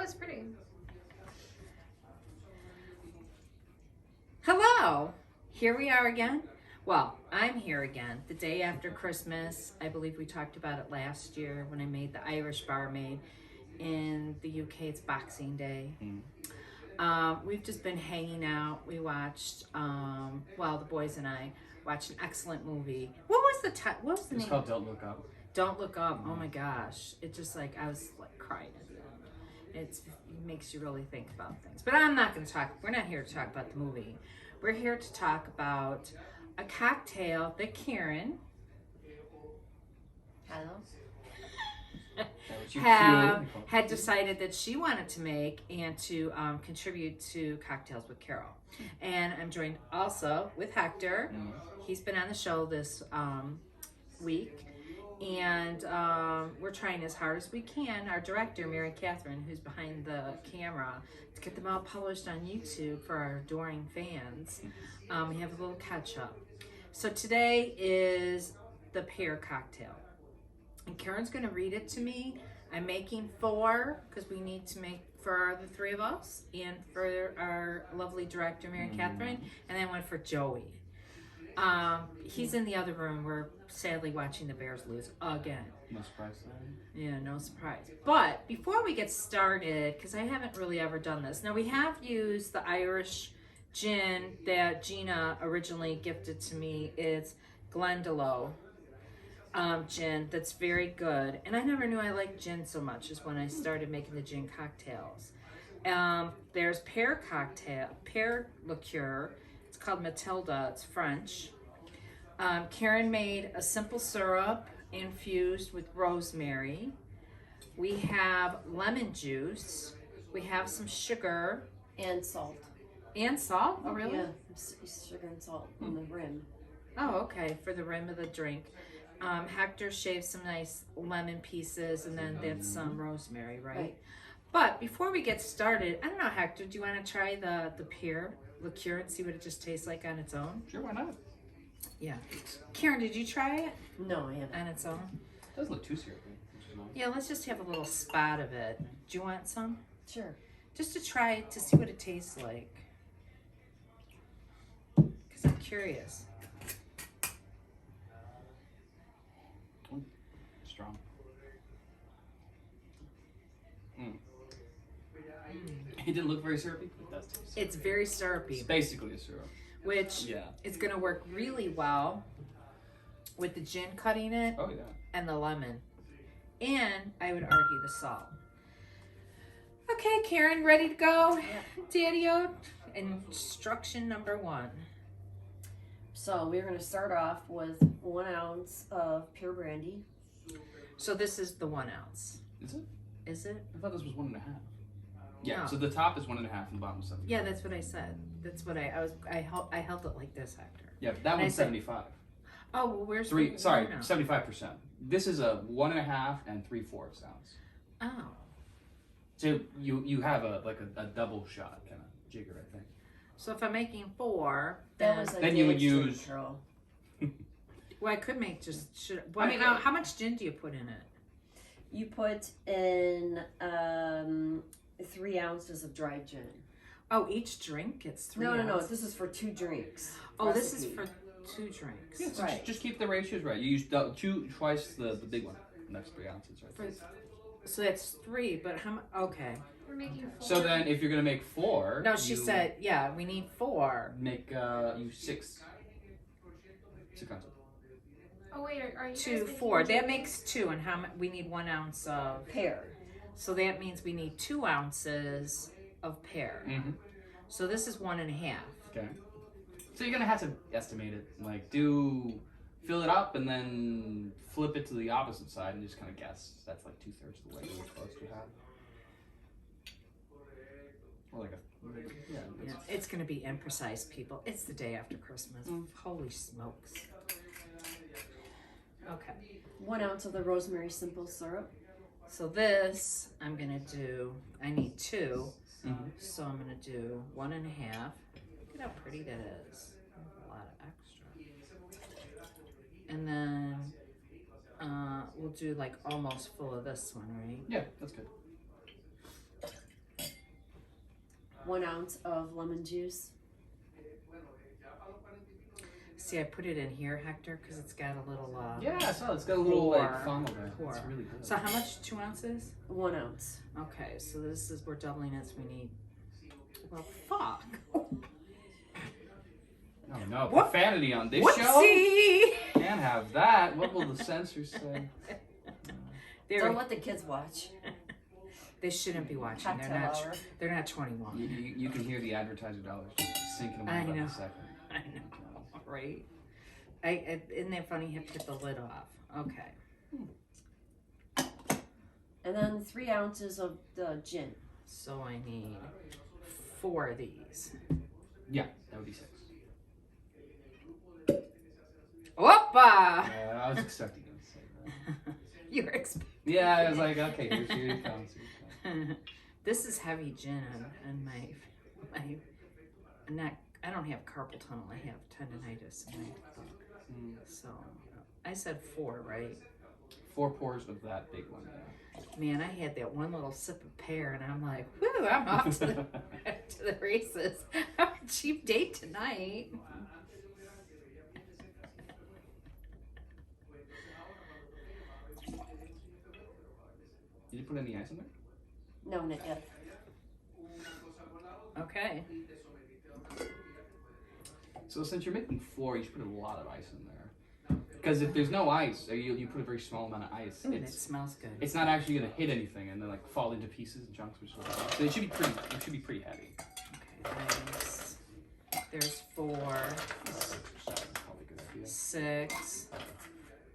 it's pretty. Hello! Here we are again. Well, I'm here again. The day after Christmas. I believe we talked about it last year when I made the Irish barmaid. In the UK, it's Boxing Day. We've just been hanging out. We watched, the boys and I watched an excellent movie. What was the name? It's called Don't Look Up. Don't Look Up. Oh my gosh. It just I was crying at the end. It makes you really think about things. But we're not here to talk about the movie. We're here to talk about a cocktail that Karen had decided that she wanted to make and to contribute to Cocktails with Carol. And I'm joined also with Hector. He's been on the show this week. And we're trying as hard as we can, our director, Mary Katherine, who's behind the camera, to get them all published on YouTube for our adoring fans. We have a little catch-up. So today is the Pear cocktail. And Karen's going to read it to me. I'm making 4 because we need to make for the 3 of us and for our lovely director, Mary Katherine, and then 1 for Joey. He's in the other room. We're sadly watching the Bears lose again. No surprise there. Yeah, no surprise. But before we get started, because I haven't really ever done this. Now, we have used the Irish gin that Gina originally gifted to me. It's Glendalough gin that's very good. And I never knew I liked gin so much as when I started making the gin cocktails. There's pear liqueur. It's called Matilda. It's French. Karen made a simple syrup infused with rosemary. We have lemon juice. We have some sugar. And salt. And salt? Oh, really? Yeah, sugar and salt on the rim. Oh, okay, for the rim of the drink. Hector shaved some nice lemon pieces, and then that's some rosemary, right? But before we get started, I don't know, Hector, do you want to try the pear liqueur and see what it just tastes like on its own? Sure, why not? Yeah. Karen, did you try it? No, I haven't. On its own? It doesn't look too syrupy. Yeah, let's just have a little spot of it. Do you want some? Sure. Just to try it to see what it tastes like. Because I'm curious. Strong. It didn't look very syrupy, but it does taste. It's very syrupy. It's basically a syrup. Which is going to work really well with the gin cutting it and the lemon. And I would argue the salt. Okay, Karen, ready to go? Daddy-o? Instruction number 1. So we're going to start off with 1 ounce of pure brandy. So this is the 1 ounce. Is it? Is it? I thought this was 1.5. Yeah, No. So the top is 1.5 and the bottom is 75. Yeah, that's what I said. That's what I held it like this, Hector. Yeah, that one's 75. Oh, well, where's 75%. This is a 1.5 and 3/4 ounce. Oh. So you have a double shot kind of jigger, I think. So if I'm making 4, then you would use. Well, I could make how much gin do you put in it? You put in 3 ounces of dried gin. Oh, each drink gets 3 No. ounces? This is for 2 drinks. Oh, this is for 2 drinks. Yeah, so just keep the ratios right. You use twice the big one. That's 3 ounces, right? So that's 3, but how much? Okay. We're making 4. So then, if you're gonna make 4, no, she said, we need 4. Make use 6 ounces. Oh wait, are you 2, 4. That makes 2, and how much? We need 1 ounce of pear. So that means we need 2 ounces of pear. So this is 1.5. Okay. So you're gonna have to estimate it, fill it up and then flip it to the opposite side and just kind of guess. That's like 2/3 of the way you're supposed to have. Or It's gonna be imprecise, people. It's the day after Christmas. Holy smokes. Okay. 1 ounce of the rosemary simple syrup. So this, I need 2. So I'm gonna do 1.5. Look at how pretty that is. A lot of extra. And then we'll do almost full of this one, right? Yeah, that's good. 1 ounce of lemon juice. See, I put it in here, Hector, because it's got a little. Yeah, I saw it's got a little like pour. funnel there. Pour. It's really good. So how much? 2 ounces? 1 ounce. Okay, so this is we're doubling it. So we need. Well, fuck. Oh no, Whoop. profanity on this Whoopsie! show. Can't have that. What will the censors say? Don't let the kids watch. They shouldn't be watching. Cocktail hour. They're not 21. You can hear the advertiser dollars just sinking away I by know. the second. I know, right? Isn't that funny? You have to get the lid off. Okay. And then 3 ounces of the gin. So I need 4 of these. Yeah, that would be 6. Whoopa! I was expecting you to say that. You were expecting. Yeah, I was like, okay, here it comes. This is heavy gin on my neck. I don't have carpal tunnel. I have tendonitis in my thumb. So I said 4, right? 4 pours of that big one. Man, I had that one little sip of pear, and I'm like, whoo, I'm off to the races. Have a cheap date tonight. Did you put any ice in there? No, not yet. Okay. So since you're making 4, you should put a lot of ice in there. Because if there's no ice, or you put a very small amount of ice, Ooh, it smells good. it's not actually gonna hit anything and then like fall into pieces and chunks, which is what so it should be pretty. It should be pretty heavy. Okay, there's 4, 6,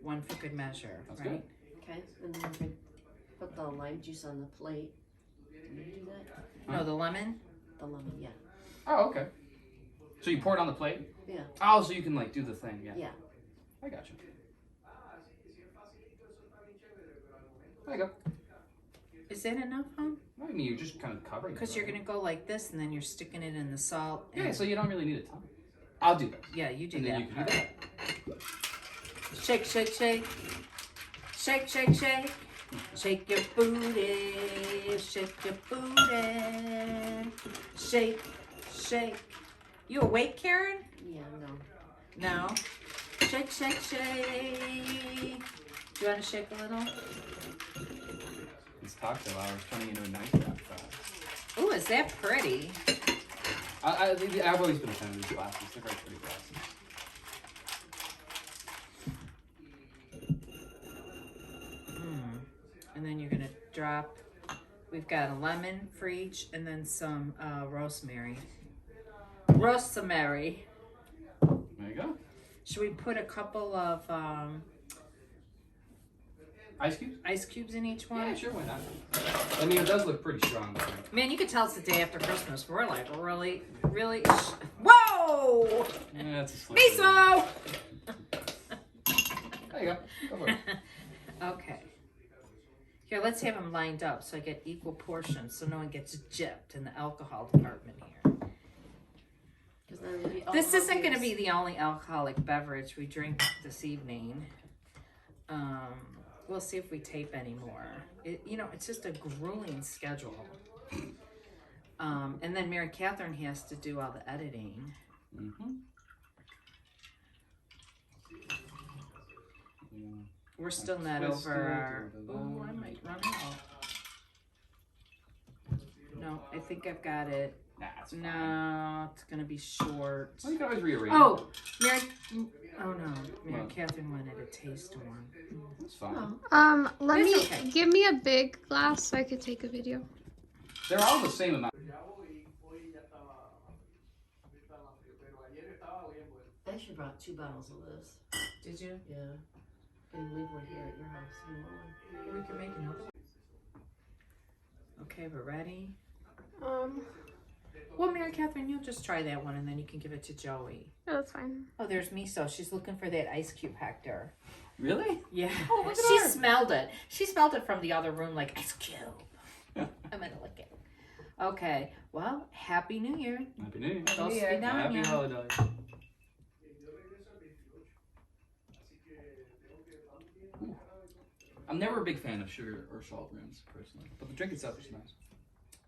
1 for good measure, That's right? good. Okay, and then we're going to put the lime juice on the plate. Can you do that? No, the lemon. The lemon, yeah. Oh, okay. So you pour it on the plate? Yeah. Oh, so you can like do the thing, yeah. Yeah. I got you. There you go. Is that enough, huh? I mean, you're just kind of covering it. Because you're gonna go like this, and then you're sticking it in the salt. And Yeah, so you don't really need a ton. I'll do that. yeah, you do And that. then you can do that. Shake, shake, shake. Shake, shake, shake. Shake your booty. Shake your booty. Shake, shake. You awake, Karen? Yeah, no. No. Shake, shake, shake. Do you want to shake a little? It's cocktail hour turning into a nightcap. Ooh, is that pretty? I've always been a fan of these glasses. They're very pretty glasses. And then you're gonna drop. We've got a lemon for each, and then some rosemary. Rosemary. There you go. Should we put a couple of Ice cubes? ice cubes in each one? Yeah, sure, why not? I mean, it does look pretty strong. Man, you could tell it's the day after Christmas. We're like really. Whoa! Yeah, that's a slip. Miso! There you go. Go for it. Okay. Here, let's have them lined up so I get equal portions so no one gets gypped in the alcohol department here. This isn't going to be the only alcoholic beverage we drink this evening. We'll see if we tape anymore. It's just a grueling schedule. And then Mary Katherine has to do all the editing. Mm-hmm. We're still not over our... Oh, I might run out. No, I think I've got it. Nah, it's fine. No, it's going to be short. Well, you can always rearrange. Oh, Mary What? Katherine wanted a taste one. It's fine. Let It's me okay. give me a big glass so I could take a video. They're all the same amount. I actually brought 2 bottles of this. Did you? Yeah. And leave one here at your house. You want one? We can make another one. Okay, we're ready. Well, Mary Katherine, you'll just try that one and then you can give it to Joey. Yeah, that's fine. Oh, there's Miso. She's looking for that ice cube, Hector. Really? Yeah. Oh, look at She her. smelled it. She smelled it from the other room like ice cube. I'm going to lick it. Okay. Well, Happy New Year. Happy New Year. Dos New Year. Happy Vidania. holidays. I'm never a big fan of sugar or salt rims, personally. But the drink itself is nice.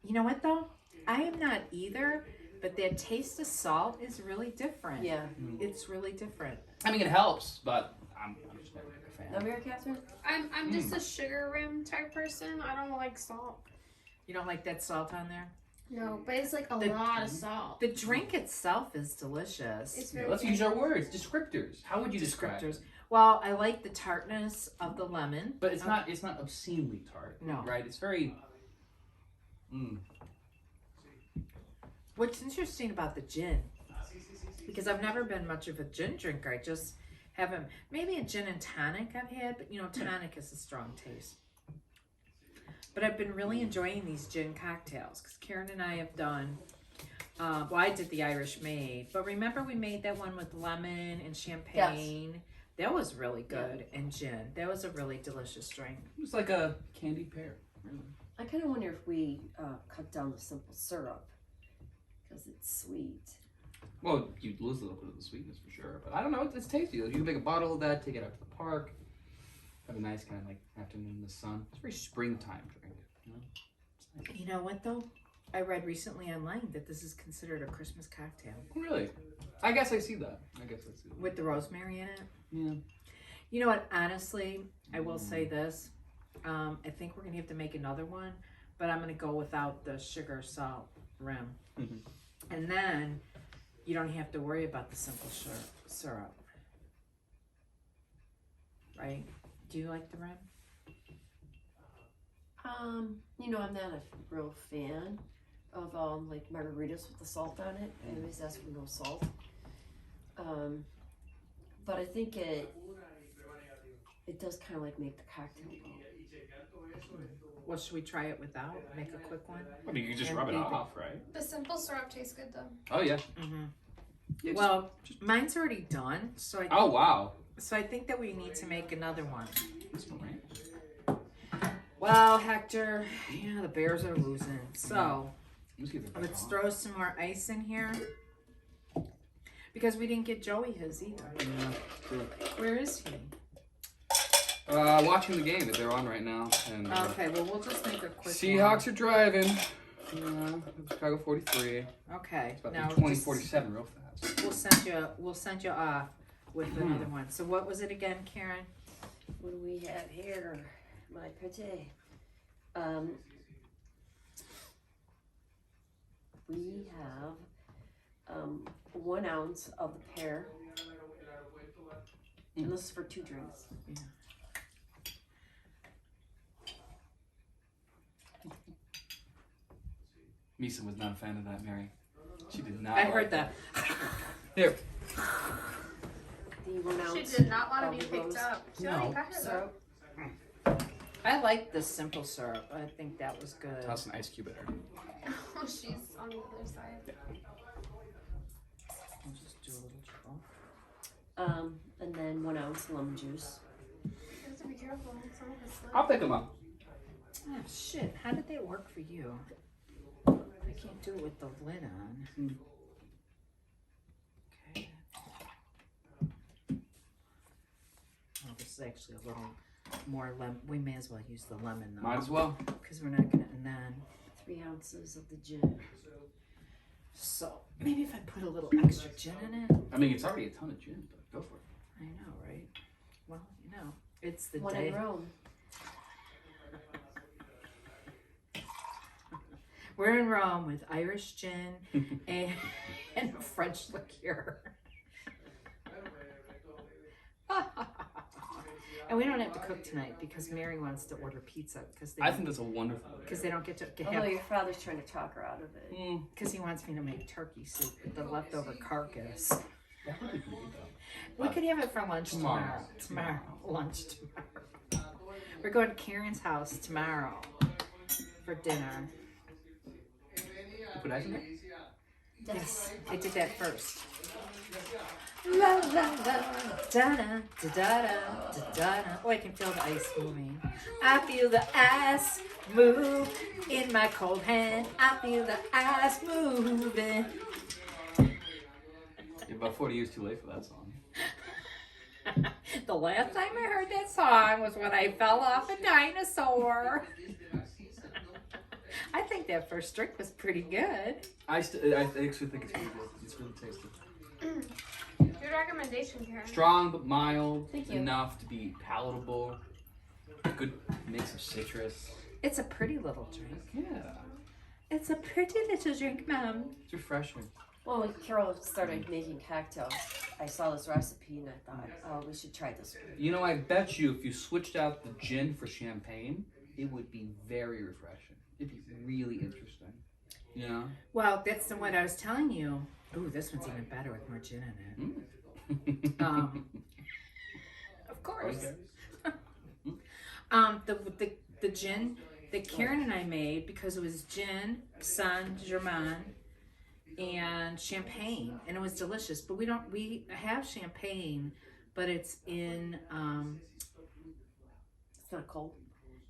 You know what though? I am not either, but that taste of salt is really different. Yeah. It's really different. I mean, it helps, but I'm just never a fan. No, Mary Katherine? I'm just a sugar rim type person. I don't like salt. You don't like that salt on there? No, but it's like a lot of salt. The drink itself is delicious. It's Yeah, very let's use our words, descriptors. How would you describe it? Well, I like the tartness of the lemon. But it's not obscenely tart. No. Right? It's very What's interesting about the gin, because I've never been much of a gin drinker. I just haven't. Maybe a gin and tonic I've had, but you know, tonic is a strong taste. But I've been really enjoying these gin cocktails because Karen and I have done. Well, I did the Irish Maid, but remember we made that one with lemon and champagne. Yes. That was really good, and gin. That was a really delicious drink. It's like a candied pear. Really. I kind of wonder if we cut down the simple syrup because it's sweet. Well, you lose a little bit of the sweetness for sure, but I don't know. It's tasty. You can make a bottle of that, take it out to the park, have a nice kind of like afternoon in the sun. It's a very springtime drink. You know? Nice. You know what though? I read recently online that this is considered a Christmas cocktail. Really? I guess I see that. With the rosemary in it? Yeah. You know what? Honestly, I will say this. I think we're going to have to make another one, but I'm going to go without the sugar salt rim. And then you don't have to worry about the simple syrup. Right? Do you like the rim? You know, I'm not a real fan of like margaritas with the salt on it. I always ask for no salt. But I think it does kind of like make the cocktail go. Well, should we try it without? Make a quick one? I mean, you can just rub it off, right? The simple syrup tastes good though. Oh, yeah. Yeah, well, mine's already done, so oh, wow. So I think that we need to make another one. This one, right? Well, Hector, yeah, the Bears are losing. So let's throw some more ice in here. Because we didn't get Joey his either. Yeah, true. Where is he? Watching the game that they're on right now. And, okay, well, we'll just make a quick Seahawks are driving. Chicago 43. Okay. It's about now 20-47 real fast. We'll send you off with another one. So what was it again, Karen? What do we have here? My pretty. We have 1 ounce of the pear. And this is for 2 drinks. Yeah. Misa was not a fan of that, Mary. She did not. I heard that. Here. The 1 ounce. She did not want to be picked up. She No. already got her syrup. I like the simple syrup. I think that was good. Toss an ice cube at her. Oh, she's on the other side. Yeah. I'll just do a little trickle. And then 1 ounce lemon juice. You have to be careful. Some of it's I'll pick them up. Oh, shit. How did that work for you? I can't do it with the lid on. Okay. Oh, this is actually a little more lemon. We may as well use the lemon though. Might as well. Because we're not going to, and then. 3 ounces of the gin. So, maybe if I put a little extra gin in it. I mean, it's already a ton of gin, but go for it. I know, right? Well, you know, it's the One day. in Rome. We're in Rome with Irish gin and French liqueur. And we don't have to cook tonight because Mary wants to order pizza because I think that's a wonderful idea. because they don't get to Although your father's trying to talk her out of it. because he wants me to make turkey soup with the leftover carcass. That would be good, though. We could have it for lunch tomorrow. Lunch tomorrow. We're going to Karen's house tomorrow for dinner. You put ice in there? Yes, I did that first. La la la, da da da da da da. Oh, I can feel the ice moving. I feel the ice move in my cold hand. I feel the ice moving. You're about 40 years too late for that song. The last time I heard that song was when I fell off a dinosaur. I think that first drink was pretty good. I actually think it's pretty good. It's really tasty. Good recommendation, Karen. Strong but mild Thank you. enough to be palatable. Good mix of citrus. It's a pretty little drink. Yeah, It's a pretty little drink, Mom. it's refreshing. Well, when Carol started making cocktails, I saw this recipe and I thought, oh, we should try this one. You know, I bet you if you switched out the gin for champagne, it would be very refreshing. It'd be really interesting. You know? Well, that's the one I was telling you. Ooh, this one's even better with more gin in it. Mm. Of course. Okay. The gin that Karen and I made, because it was gin, Saint Germain, and champagne, and it was delicious. But we have champagne, but it's in It's not cold.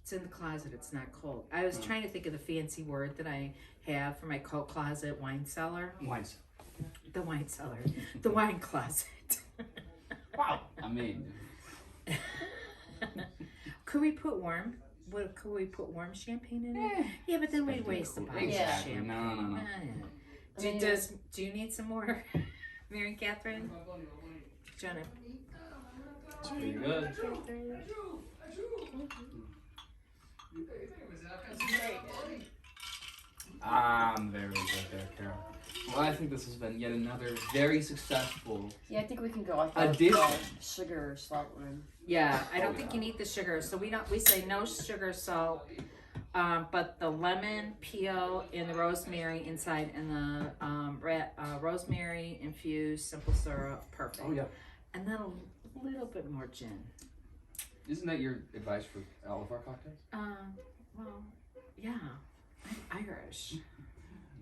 it's in the closet. It's not cold. I was trying to think of the fancy word that I have for my coat closet, wine cellar. Wines. The wine cellar, the wine closet. Wow. I mean, Could we put warm? Could we put warm champagne in it? Yeah, but then we'd waste the bottle exactly. of champagne. No. Do you need some more, Mary Katherine? Jenna. It's pretty good. I'm very good there, Carol. Well, I think this has been yet another very successful. Yeah, I think we can go with Addition. sugar or salt one. Yeah, I don't think you need the sugar, so we say no sugar, salt, but the lemon peel and the rosemary inside, and the rosemary infused simple syrup, perfect. Oh yeah. And then a little bit more gin. Isn't that your advice for all of our cocktails? Well, yeah, I'm Irish.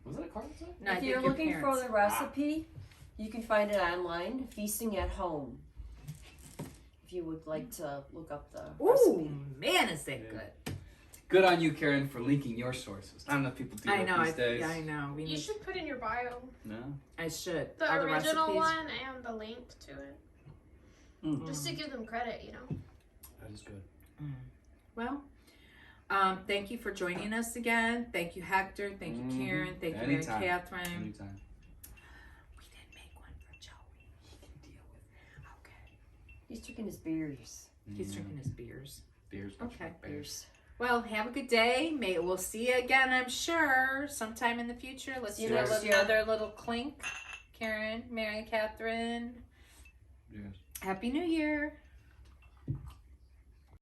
Was that a card? No, I If think you're your looking for parents- the recipe, you can find it online, Feasting at Home. If you would like to look up the Ooh, recipe. man, is that good. Good on you, Karen, for linking your sources. Not enough people do I that know, these days. I know. You should put in your bio No. I should. the All original recipes. one and the link to it. Mm. Just to give them credit, you know. That is good. Well, thank you for joining us again. Thank you, Hector. Thank you, Karen. Thank you, Anytime. Mary Katherine. Anytime. We didn't make one for Joey. He can deal with it. Okay. He's drinking his beers. He's drinking his beers. Beers. Okay. Beers. Well, have a good day. We'll see you again, I'm sure, sometime in the future. Let's See you do next year. another little clink. Karen, Mary Katherine. Yes. Happy New Year.